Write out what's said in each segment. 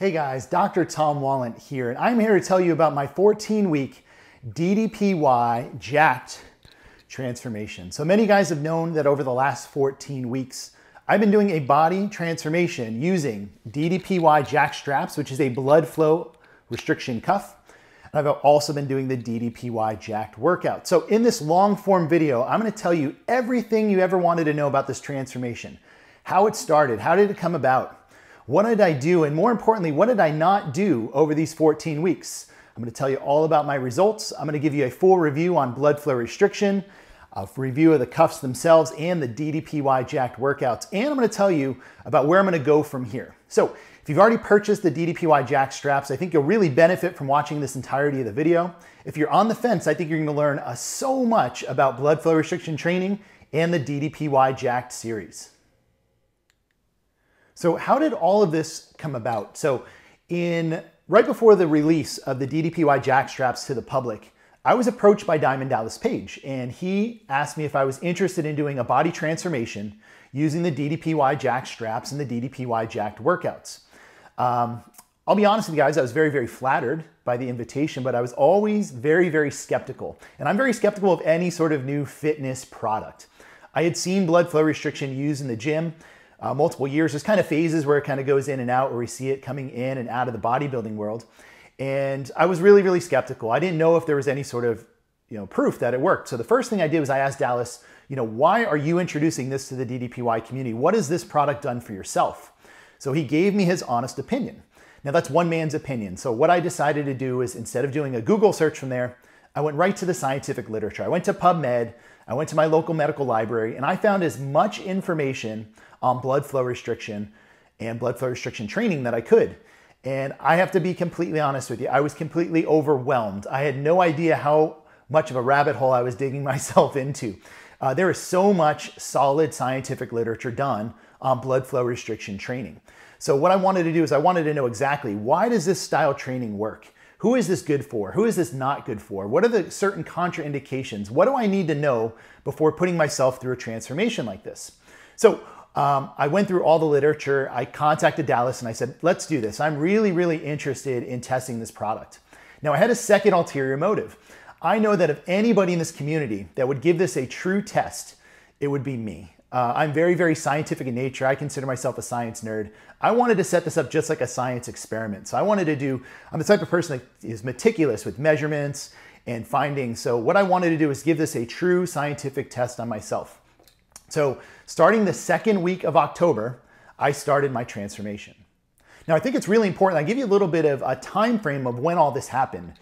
Hey guys, Dr. Tom Wallant here, and I'm here to tell you about my 14-week DDPY Jacked transformation. So many guys have known that over the last 14 weeks, I've been doing a body transformation using DDPY Jacked Straps, which is a blood flow restriction cuff. And I've also been doing the DDPY Jacked Workout. So in this long form video, I'm gonna tell you everything you ever wanted to know about this transformation, how it started, how did it come about, what did I do, and more importantly, what did I not do over these 14 weeks? I'm gonna tell you all about my results. I'm gonna give you a full review on blood flow restriction, a review of the cuffs themselves and the DDPY Jacked workouts, and I'm gonna tell you about where I'm gonna go from here. So if you've already purchased the DDPY Jacked straps, I think you'll really benefit from watching this entirety of the video. If you're on the fence, I think you're gonna learn so much about blood flow restriction training and the DDPY Jacked series. So how did all of this come about? So right before the release of the DDPY Jacked straps to the public, I was approached by Diamond Dallas Page, and he asked me if I was interested in doing a body transformation using the DDPY Jacked straps and the DDPY Jacked workouts. I'll be honest with you guys, I was very, very flattered by the invitation, but I was always very, very skeptical. And I'm very skeptical of any sort of new fitness product. I had seen blood flow restriction used in the gym multiple years. There's kind of phases where it kind of goes in and out, where we see it coming in and out of the bodybuilding world. And I was really, really skeptical. I didn't know if there was any sort of proof that it worked. So the first thing I did was I asked Dallas, why are you introducing this to the DDPY community? What has this product done for yourself? So he gave me his honest opinion. Now that's one man's opinion. So what I decided to do is, instead of doing a Google search from there, I went right to the scientific literature. I went to PubMed, I went to my local medical library, and I found as much information on blood flow restriction and blood flow restriction training that I could. And I have to be completely honest with you, I was completely overwhelmed. I had no idea how much of a rabbit hole I was digging myself into. There is so much solid scientific literature done on blood flow restriction training. So what I wanted to do is I wanted to know exactly, why does this style training work? Who is this good for? Who is this not good for? What are the certain contraindications? What do I need to know before putting myself through a transformation like this? So I went through all the literature. I contacted Dallas and I said, let's do this. I'm really, really interested in testing this product. Now I had a second ulterior motive. I know that if anybody in this community that would give this a true test, it would be me. I'm very, very scientific in nature. I consider myself a science nerd. I wanted to set this up just like a science experiment. So I'm the type of person that is meticulous with measurements and findings. So what I wanted to do is give this a true scientific test on myself. So starting the second week of October, I started my transformation. Now I think it's really important. I give you a little bit of a time frame of when all this happened.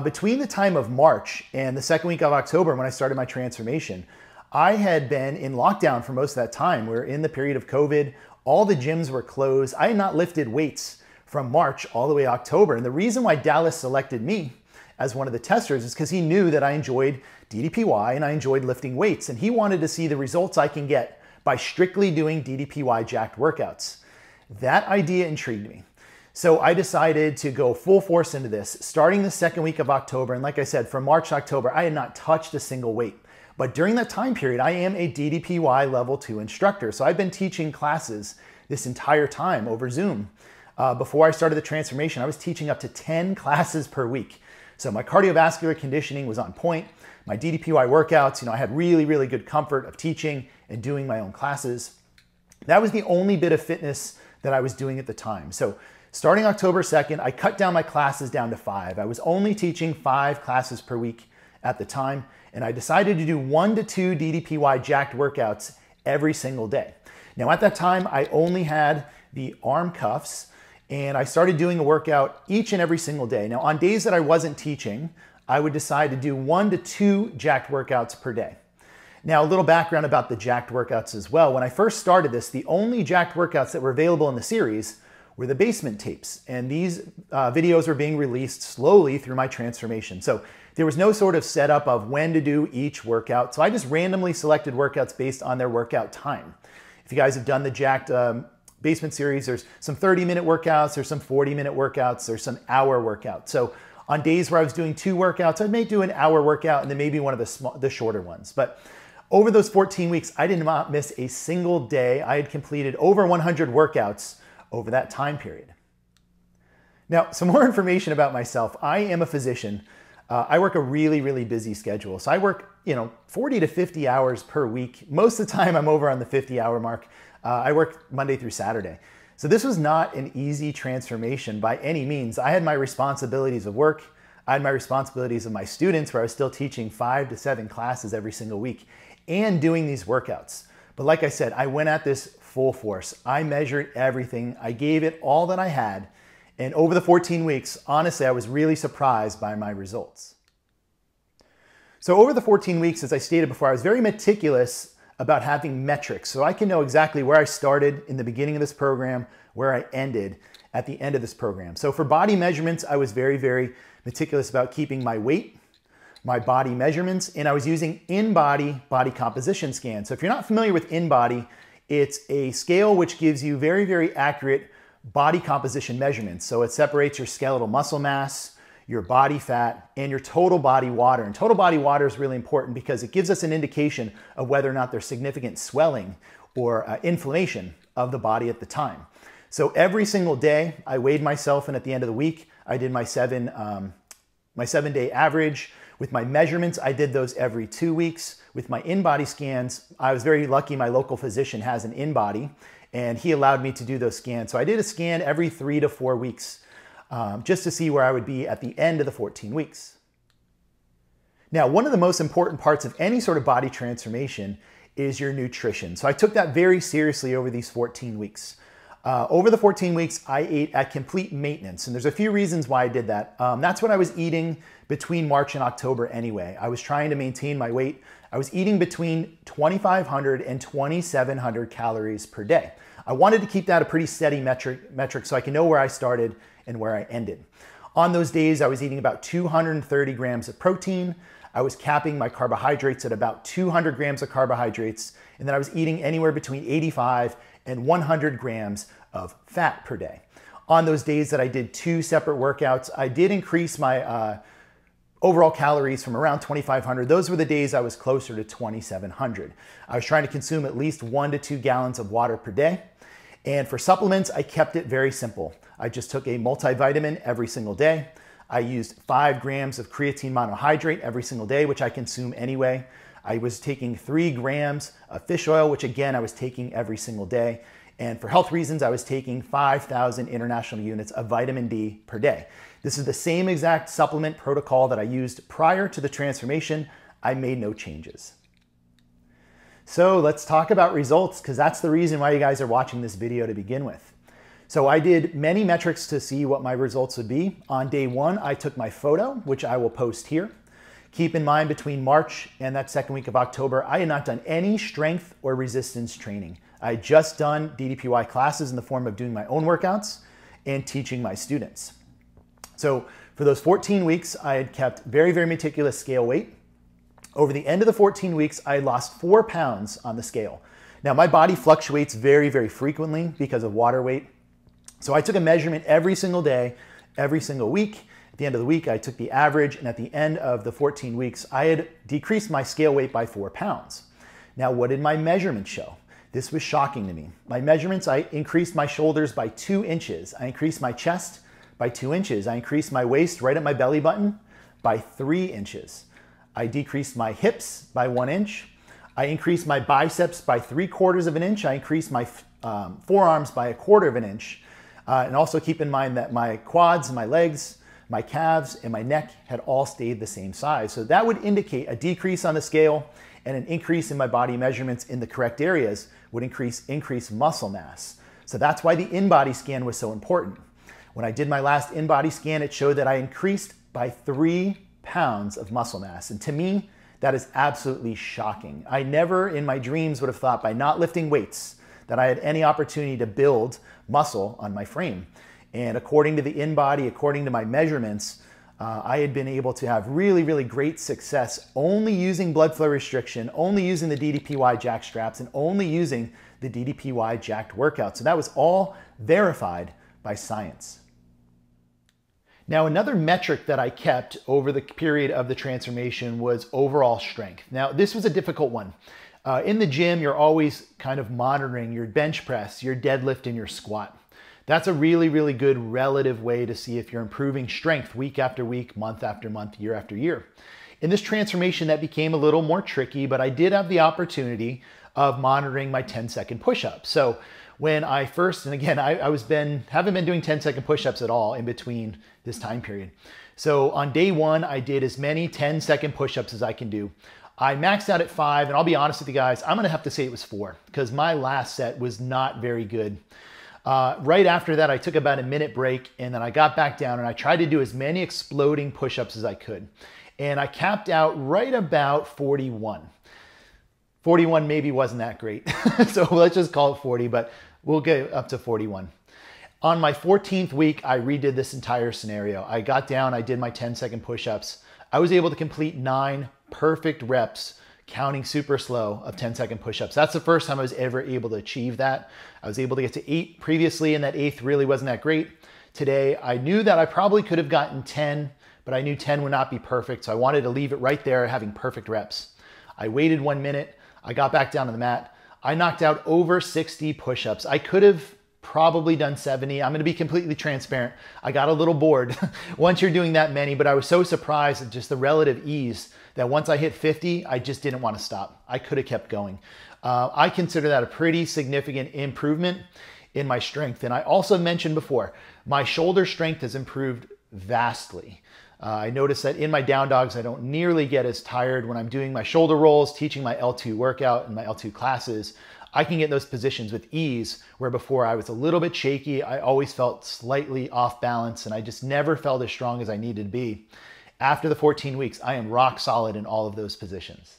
Between the time of March and the second week of October, when I started my transformation, I had been in lockdown for most of that time. We're in the period of COVID. All the gyms were closed. I had not lifted weights from March all the way to October. And the reason why Dallas selected me as one of the testers is because he knew that I enjoyed DDPY and I enjoyed lifting weights. And he wanted to see the results I can get by strictly doing DDPY Jacked workouts. That idea intrigued me. So I decided to go full force into this, starting the second week of October. And like I said, from March to October, I had not touched a single weight. But during that time period, I am a DDPY level 2 instructor. So I've been teaching classes this entire time over Zoom. Before I started the transformation, I was teaching up to 10 classes per week. So my cardiovascular conditioning was on point. My DDPY workouts, I had really, really good comfort of teaching and doing my own classes. That was the only bit of fitness that I was doing at the time. So starting October 2nd, I cut down my classes down to 5. I was only teaching 5 classes per week at the time. And I decided to do 1 to 2 DDPY Jacked workouts every single day. Now at that time, I only had the arm cuffs, and I started doing a workout each and every single day. Now on days that I wasn't teaching, I would decide to do 1 to 2 jacked workouts per day. Now a little background about the jacked workouts as well. When I first started this, the only jacked workouts that were available in the series were the basement tapes. And these videos were being released slowly through my transformation. So there was no sort of setup of when to do each workout. So I just randomly selected workouts based on their workout time. If you guys have done the Jacked basement series, there's some 30-minute workouts, there's some 40-minute workouts, there's some hour workouts. So on days where I was doing 2 workouts, I may do an hour workout and then maybe one of the shorter ones. But over those 14 weeks, I did not miss a single day. I had completed over 100 workouts over that time period. Now, some more information about myself. I am a physician. I work a really busy schedule. So I work, 40 to 50 hours per week. Most of the time I'm over on the 50-hour mark. I work Monday through Saturday. So this was not an easy transformation by any means. I had my responsibilities of work. I had my responsibilities of my students, where I was still teaching 5 to 7 classes every single week and doing these workouts. But like I said, I went at this full force. I measured everything. I gave it all that I had. And over the 14 weeks, honestly, I was really surprised by my results. So over the 14 weeks, as I stated before, I was very meticulous about having metrics, so I can know exactly where I started in the beginning of this program, where I ended at the end of this program. So for body measurements, I was very meticulous about keeping my weight, my body measurements, and I was using in-body body composition scans. So if you're not familiar with in-body, it's a scale which gives you very accurate body composition measurements. So it separates your skeletal muscle mass, your body fat, and your total body water. And total body water is really important because it gives us an indication of whether or not there's significant swelling or inflammation of the body at the time. So every single day I weighed myself, and at the end of the week, I did my 7-day average. With my measurements, I did those every 2 weeks. With my in-body scans, I was very lucky my local physician has an in-body, and he allowed me to do those scans. So I did a scan every 3 to 4 weeks just to see where I would be at the end of the 14 weeks. Now, one of the most important parts of any sort of body transformation is your nutrition. So I took that very seriously over these 14 weeks. Over the 14 weeks, I ate at complete maintenance, and there's a few reasons why I did that. That's what I was eating between March and October anyway. I was trying to maintain my weight. I was eating between 2,500 and 2,700 calories per day. I wanted to keep that a pretty steady metric so I can know where I started and where I ended. On those days, I was eating about 230 grams of protein. I was capping my carbohydrates at about 200 grams of carbohydrates, and then I was eating anywhere between 85 and 100 grams of fat per day. On those days that I did 2 separate workouts, I did increase my overall calories from around 2,500. Those were the days I was closer to 2,700. I was trying to consume at least 1 to 2 gallons of water per day. And for supplements, I kept it very simple. I just took a multivitamin every single day. I used 5 grams of creatine monohydrate every single day, which I consume anyway. I was taking 3 grams of fish oil, which again, I was taking every single day. And for health reasons, I was taking 5,000 international units of vitamin D per day. This is the same exact supplement protocol that I used prior to the transformation. I made no changes. So let's talk about results, because that's the reason why you guys are watching this video to begin with. So I did many metrics to see what my results would be. On day 1, I took my photo, which I will post here. Keep in mind, between March and that second week of October, I had not done any strength or resistance training. I had just done DDPY classes in the form of doing my own workouts and teaching my students. So for those 14 weeks, I had kept very meticulous scale weight. Over the end of the 14 weeks, I lost 4 pounds on the scale. Now, my body fluctuates very frequently because of water weight. So I took a measurement every single day, every single week. At the end of the week, I took the average, and at the end of the 14 weeks, I had decreased my scale weight by 4 pounds. Now, what did my measurements show? This was shocking to me. My measurements, I increased my shoulders by 2 inches. I increased my chest by 2 inches. I increased my waist right at my belly button by 3 inches. I decreased my hips by 1 inch. I increased my biceps by 3/4 of an inch. I increased my forearms by 1/4 of an inch. And also keep in mind that my quads, my legs, my calves, and my neck had all stayed the same size. So that would indicate a decrease on the scale, and an increase in my body measurements in the correct areas would increase muscle mass. So that's why the in-body scan was so important. When I did my last in-body scan, it showed that I increased by 3 pounds of muscle mass. And to me, that is absolutely shocking. I never in my dreams would have thought, by not lifting weights, that I had any opportunity to build muscle on my frame. And according to the in-body, according to my measurements, I had been able to have really great success only using blood flow restriction, only using the DDPY Jacked Straps, and only using the DDPY Jacked Workout. So that was all verified by science. Now, another metric that I kept over the period of the transformation was overall strength. Now, this was a difficult one. In the gym, you're always kind of monitoring your bench press, your deadlift, and your squat. That's a really, really good relative way to see if you're improving strength week after week, month after month, year after year. In this transformation, that became a little more tricky, but I did have the opportunity of monitoring my 10-second push-ups. So when I first, and again, I haven't been doing 10-second push-ups at all in between this time period. So on day one, I did as many 10-second push-ups as I can do. I maxed out at 5, and I'll be honest with you guys, I'm gonna have to say it was 4 because my last set was not very good. Right after that, I took about a minute break, and then I got back down and I tried to do as many exploding push-ups as I could. And I capped out right about 41. 41 maybe wasn't that great. So let's just call it 40, but we'll get up to 41. On my 14th week, I redid this entire scenario. I got down, I did my 10-second push-ups. I was able to complete 9 perfect reps, counting super slow, of 10-second push-ups. That's the first time I was ever able to achieve that. I was able to get to 8 previously, and that 8th really wasn't that great. Today, I knew that I probably could have gotten 10, but I knew 10 would not be perfect, so I wanted to leave it right there, having perfect reps. I waited 1 minute, I got back down to the mat. I knocked out over 60 push-ups. I could have probably done 70. I'm gonna be completely transparent. I got a little bored once you're doing that many, but I was so surprised at just the relative ease that once I hit 50, I just didn't want to stop. I could have kept going. I consider that a pretty significant improvement in my strength. And I also mentioned before, my shoulder strength has improved vastly. I noticed that in my down dogs, I don't nearly get as tired when I'm doing my shoulder rolls, teaching my L2 workout and my L2 classes. I can get in those positions with ease, where before I was a little bit shaky. I always felt slightly off balance, and I just never felt as strong as I needed to be. After the 14 weeks, I am rock solid in all of those positions.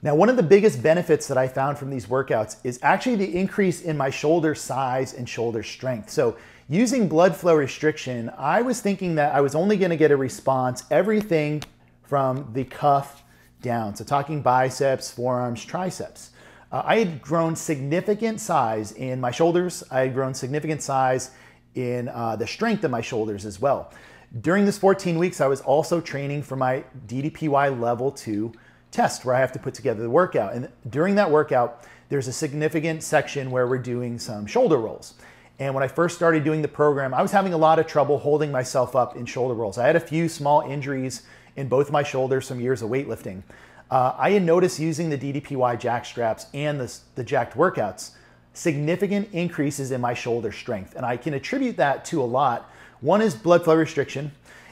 Now, one of the biggest benefits that I found from these workouts is actually the increase in my shoulder size and shoulder strength. So using blood flow restriction, I was thinking that I was only gonna get a response, everything from the cuff down. So talking biceps, forearms, triceps. I had grown significant size in my shoulders. I had grown significant size in the strength of my shoulders as well. During this 14 weeks, I was also training for my DDPY level 2 test, where I have to put together the workout. And during that workout, there's a significant section where we're doing some shoulder rolls. And when I first started doing the program, I was having a lot of trouble holding myself up in shoulder rolls. I had a few small injuries in both my shoulders, some years of weightlifting. I had noticed using the DDPY Jacked Straps and the Jacked workouts, significant increases in my shoulder strength. And I can attribute that to a lot. One is blood flow restriction.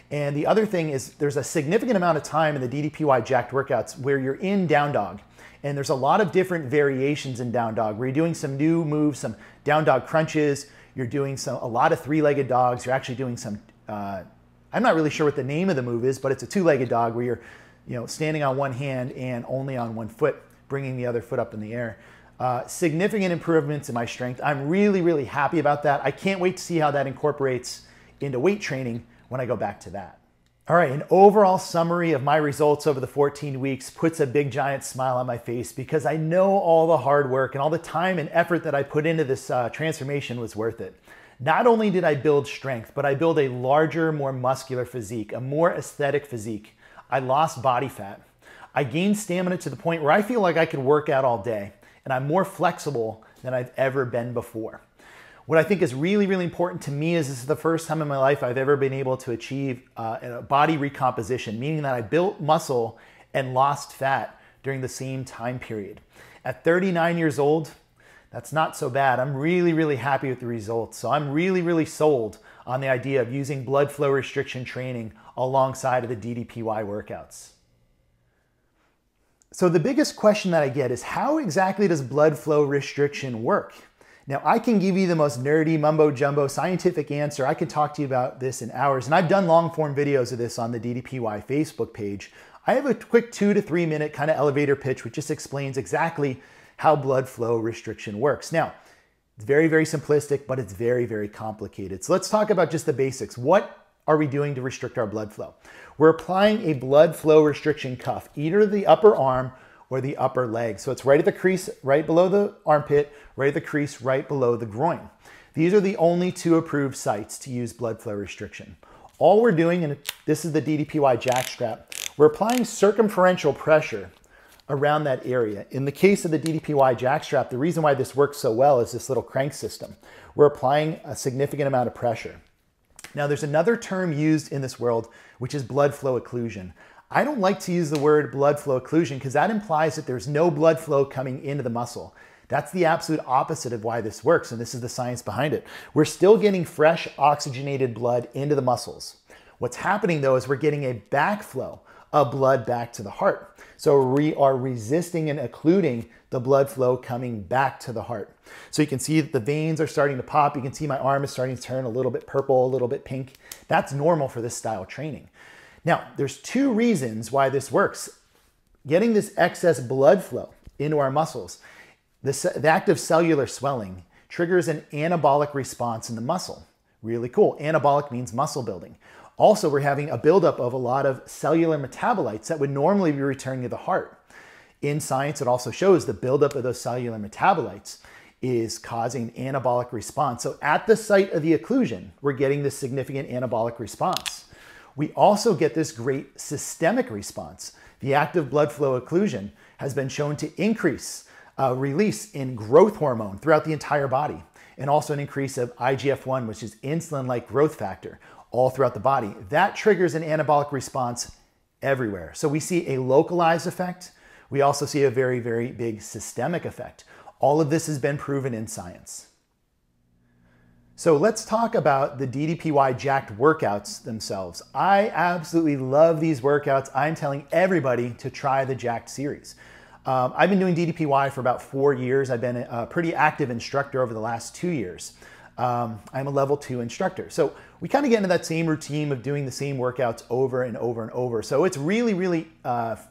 And the other thing is there's a significant amount of time in the DDPY Jacked workouts where you're in down dog. And there's a lot of different variations in down dog where you're doing some new moves, some down dog crunches. You're doing a lot of 3-legged dogs. You're actually doing some, I'm not really sure what the name of the move is, but it's a 2-legged dog where you're standing on one hand and only on one foot, bringing the other foot up in the air. Significant improvements in my strength. I'm really, really happy about that. I can't wait to see how that incorporates into weight training when I go back to that. All right, an overall summary of my results over the 14 weeks puts a big giant smile on my face because I know all the hard work and all the time and effort that I put into this transformation was worth it. Not only did I build strength, but I built a larger, more muscular physique, a more aesthetic physique. I lost body fat. I gained stamina to the point where I feel like I could work out all day, and I'm more flexible than I've ever been before. What I think is really, really important to me is this is the first time in my life I've ever been able to achieve a body recomposition, meaning that I built muscle and lost fat during the same time period. At 39 years old, that's not so bad. I'm really, really happy with the results. So I'm really, really sold on the idea of using blood flow restriction training alongside of the DDPY workouts. So the biggest question that I get is how exactly does blood flow restriction work? Now, I can give you the most nerdy mumbo jumbo scientific answer. I could talk to you about this in hours, and I've done long form videos of this on the DDPY Facebook page. I have a quick 2 to 3 minute kind of elevator pitch which just explains exactly how blood flow restriction works. Now, it's very, very simplistic, but it's very, very complicated. So let's talk about just the basics. What are we doing to restrict our blood flow? We're applying a blood flow restriction cuff, either the upper arm or the upper leg. So it's right at the crease, right below the armpit, right at the crease, right below the groin. These are the only 2 approved sites to use blood flow restriction. All we're doing, and this is the DDPY Jacked Strap, we're applying circumferential pressure around that area. In the case of the DDPY Jacked Strap, the reason why this works so well is this little crank system. We're applying a significant amount of pressure. Now, there's another term used in this world, which is blood flow occlusion. I don't like to use the word blood flow occlusion because that implies that there's no blood flow coming into the muscle. That's the absolute opposite of why this works, and this is the science behind it. We're still getting fresh oxygenated blood into the muscles. What's happening though is we're getting a backflow of blood back to the heart. So we are resisting and occluding the blood flow coming back to the heart. So you can see that the veins are starting to pop. You can see my arm is starting to turn a little bit purple, a little bit pink. That's normal for this style of training. Now, there's two reasons why this works. Getting this excess blood flow into our muscles, the act of cellular swelling triggers an anabolic response in the muscle. Really cool. Anabolic means muscle building. Also, we're having a buildup of a lot of cellular metabolites that would normally be returning to the heart. In science, it also shows the buildup of those cellular metabolites is causing an anabolic response. So at the site of the occlusion, we're getting this significant anabolic response. We also get this great systemic response. The active blood flow occlusion has been shown to increase release in growth hormone throughout the entire body, and also an increase of IGF-1, which is insulin-like growth factor, all throughout the body. That triggers an anabolic response everywhere. So we see a localized effect. We also see a very, very big systemic effect. All of this has been proven in science. So let's talk about the DDPY Jacked workouts themselves. I absolutely love these workouts. I'm telling everybody to try the Jacked series. I've been doing DDPY for about 4 years. I've been a pretty active instructor over the last 2 years. I'm a level 2 instructor. So we kind of get into that same routine of doing the same workouts over and over and over. So it's really, really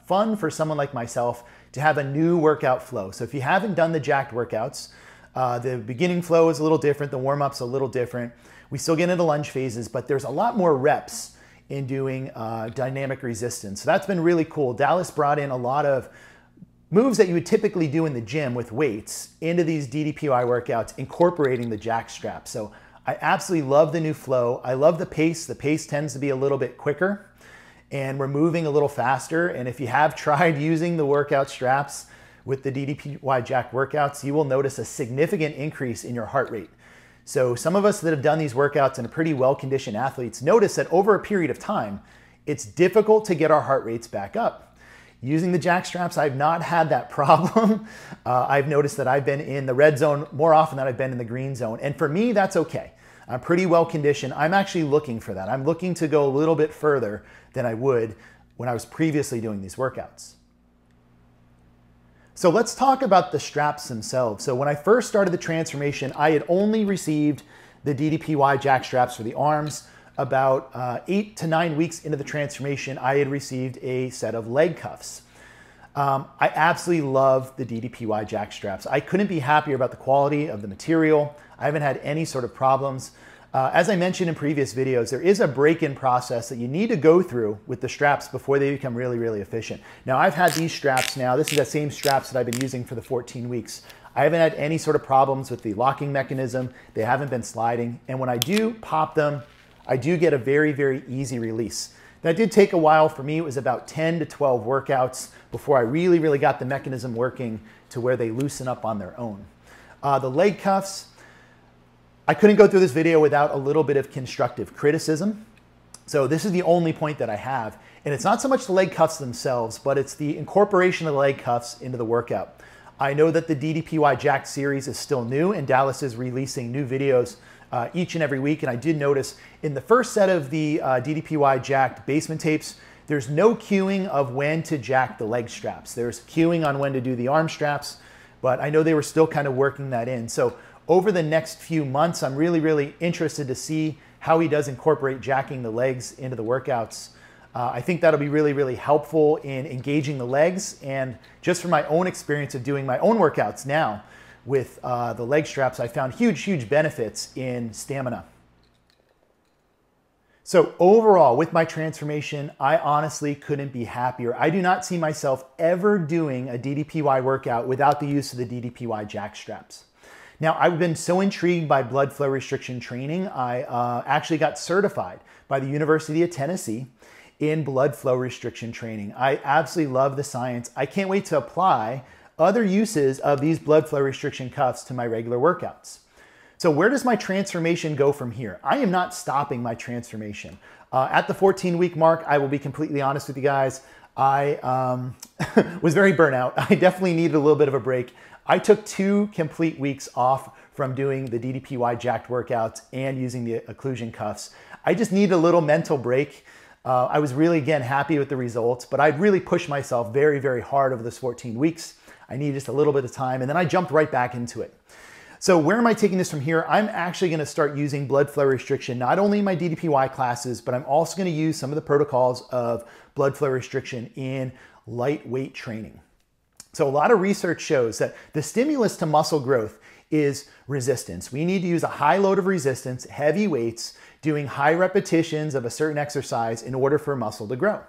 fun for someone like myself to have a new workout flow. So if you haven't done the Jacked workouts, the beginning flow is a little different. The warm-up's a little different. We still get into lunge phases, but there's a lot more reps in doing dynamic resistance. So that's been really cool. Dallas brought in a lot of moves that you would typically do in the gym with weights into these DDPY workouts, incorporating the Jacked strap. So I absolutely love the new flow. I love the pace. The pace tends to be a little bit quicker and we're moving a little faster. And if you have tried using the workout straps with the DDPY Jacked workouts, you will notice a significant increase in your heart rate. So some of us that have done these workouts and are pretty well-conditioned athletes notice that over a period of time, it's difficult to get our heart rates back up. Using the Jacked straps, I've not had that problem. I've noticed that I've been in the red zone more often than I've been in the green zone. And for me, that's okay. I'm pretty well conditioned. I'm actually looking for that. I'm looking to go a little bit further than I would when I was previously doing these workouts. So let's talk about the straps themselves. So when I first started the transformation, I had only received the DDPY Jacked straps for the arms. About 8 to 9 weeks into the transformation, I had received a set of leg cuffs. I absolutely love the DDPY Jacked straps. I couldn't be happier about the quality of the material. I haven't had any sort of problems. As I mentioned in previous videos, there is a break-in process that you need to go through with the straps before they become really, really efficient. Now, I've had these straps now. This is the same straps that I've been using for the 14 weeks. I haven't had any sort of problems with the locking mechanism. They haven't been sliding. And when I do pop them, I do get a very, very easy release. That did take a while for me. It was about 10 to 12 workouts before I really, really got the mechanism working to where they loosen up on their own. The leg cuffs, I couldn't go through this video without a little bit of constructive criticism. So this is the only point that I have. And it's not so much the leg cuffs themselves, but it's the incorporation of the leg cuffs into the workout. I know that the DDPY Jacked series is still new and Dallas is releasing new videos each and every week. And I did notice in the first set of the DDPY Jacked basement tapes, there's no cueing of when to jack the leg straps. There's cueing on when to do the arm straps, but I know they were still kind of working that in. So over the next few months, I'm really, really interested to see how he does incorporate jacking the legs into the workouts. I think that'll be really, really helpful in engaging the legs. And just from my own experience of doing my own workouts now, with the leg straps, I found huge, huge benefits in stamina. So overall, with my transformation, I honestly couldn't be happier. I do not see myself ever doing a DDPY workout without the use of the DDPY Jacked straps. Now, I've been so intrigued by blood flow restriction training, I actually got certified by the University of Tennessee in blood flow restriction training. I absolutely love the science. I can't wait to apply other uses of these blood flow restriction cuffs to my regular workouts. So where does my transformation go from here? I am not stopping my transformation. At the 14-week mark, I will be completely honest with you guys, I was very burnt out. I definitely needed a little bit of a break. I took 2 complete weeks off from doing the DDPY Jacked workouts and using the Occlusion cuffs. I just needed a little mental break. I was really, again, happy with the results, but I'd really pushed myself very, very hard over those 14 weeks. I needed just a little bit of time, and then I jumped right back into it. So where am I taking this from here? I'm actually gonna start using blood flow restriction, not only in my DDPY classes, but I'm also gonna use some of the protocols of blood flow restriction in lightweight training. So a lot of research shows that the stimulus to muscle growth is resistance. We need to use a high load of resistance, heavy weights, doing high repetitions of a certain exercise in order for muscle to grow.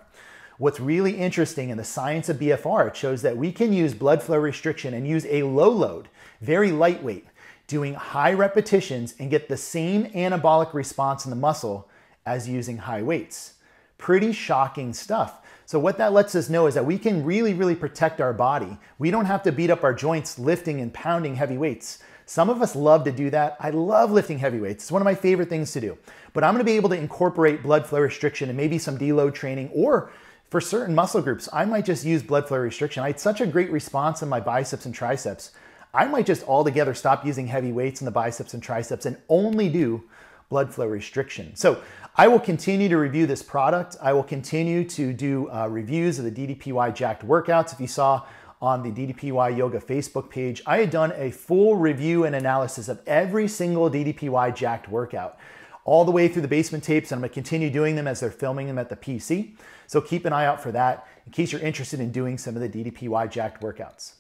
What's really interesting in the science of BFR, it shows that we can use blood flow restriction and use a low load, very lightweight, doing high repetitions and get the same anabolic response in the muscle as using high weights. Pretty shocking stuff. So what that lets us know is that we can really, really protect our body. We don't have to beat up our joints lifting and pounding heavy weights. Some of us love to do that. I love lifting heavy weights. It's one of my favorite things to do. But I'm gonna be able to incorporate blood flow restriction and maybe some deload training, or for certain muscle groups, I might just use blood flow restriction. I had such a great response in my biceps and triceps. I might just altogether stop using heavy weights in the biceps and triceps and only do blood flow restriction. So I will continue to review this product. I will continue to do reviews of the DDPY Jacked workouts. If you saw on the DDPY Yoga Facebook page, I had done a full review and analysis of every single DDPY Jacked workout, all the way through the basement tapes, and I'm gonna continue doing them as they're filming them at the PC. So keep an eye out for that in case you're interested in doing some of the DDPY Jacked workouts.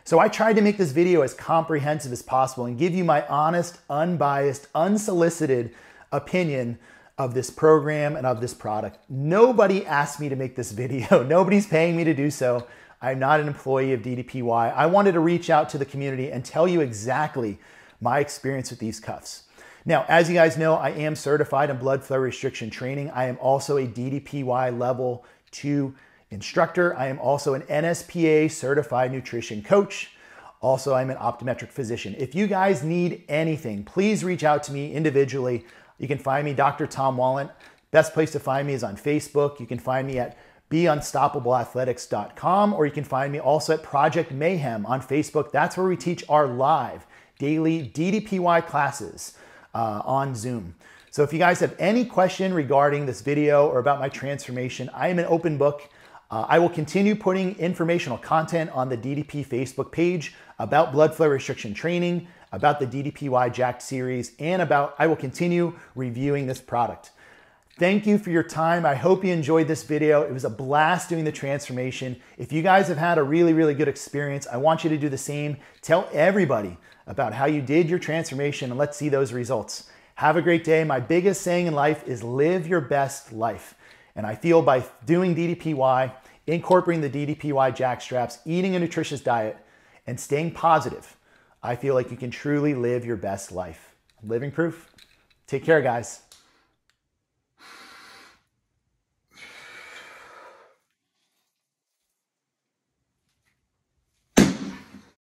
So I tried to make this video as comprehensive as possible and give you my honest, unbiased, unsolicited opinion of this program and of this product. Nobody asked me to make this video. Nobody's paying me to do so. I'm not an employee of DDPY. I wanted to reach out to the community and tell you exactly my experience with these cuffs. Now, as you guys know, I am certified in blood flow restriction training. I am also a DDPY level 2 instructor. I am also an NSPA certified nutrition coach. Also, I'm an optometric physician. If you guys need anything, please reach out to me individually. You can find me, Dr. Tom Wallen. Best place to find me is on Facebook. You can find me at beunstoppableathletics.com, or you can find me also at Project Mayhem on Facebook. That's where we teach our live daily DDPY classes on Zoom. So if you guys have any question regarding this video or about my transformation, I am an open book. I will continue putting informational content on the DDP Facebook page about blood flow restriction training, about the DDPY Jacked series, and I will continue reviewing this product. Thank you for your time. I hope you enjoyed this video. It was a blast doing the transformation. If you guys have had a really, really good experience, I want you to do the same. Tell everybody about how you did your transformation, and let's see those results. Have a great day. My biggest saying in life is live your best life. And I feel by doing DDPY, incorporating the DDPY Jacked Straps, eating a nutritious diet, and staying positive, I feel like you can truly live your best life. Living proof. Take care, guys.